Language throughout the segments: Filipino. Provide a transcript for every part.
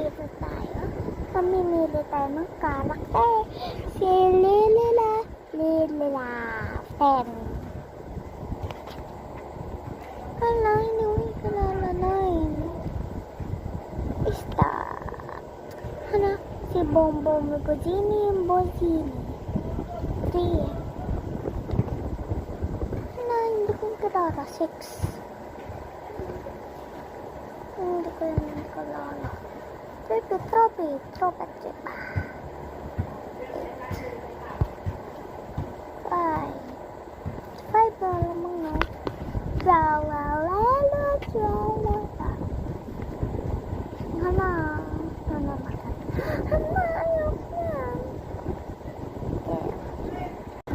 dito tayo. Mamimili tayo ng karakter. Si Lilila Fen. Hala, hindi ko kilala na Hala, si Bombo Mugojini Bozini. 3. Hala, hindi ko kilala. 6. Hindi ko yan kilala. Trope, trip. 5 na lamang no.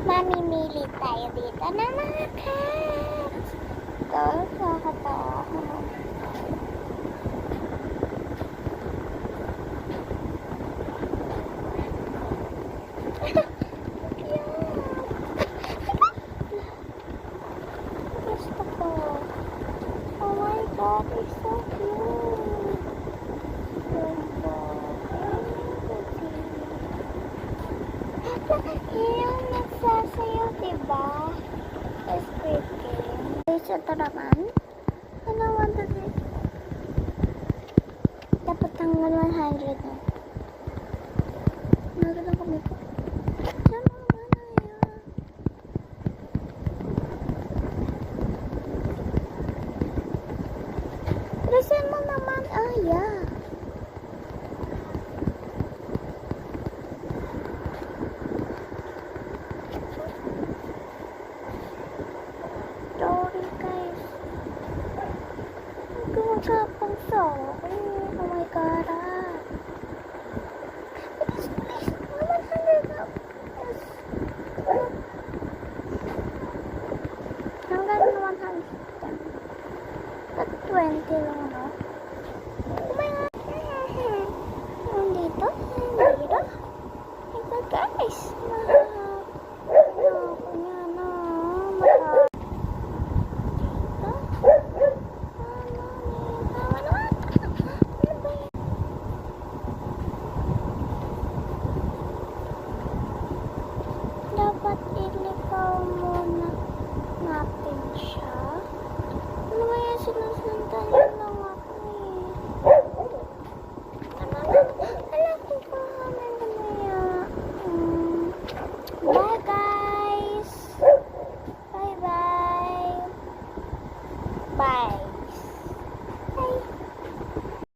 Mamimili tayo dito ng mga cats. Ito, nakakatawa. Gusto ko. Oh my God, it's so cute. Yung nagsasayaw, diba? Squid Game. Ito naman. Ano, 1, 2, 3. Dapat hanggang 100 na.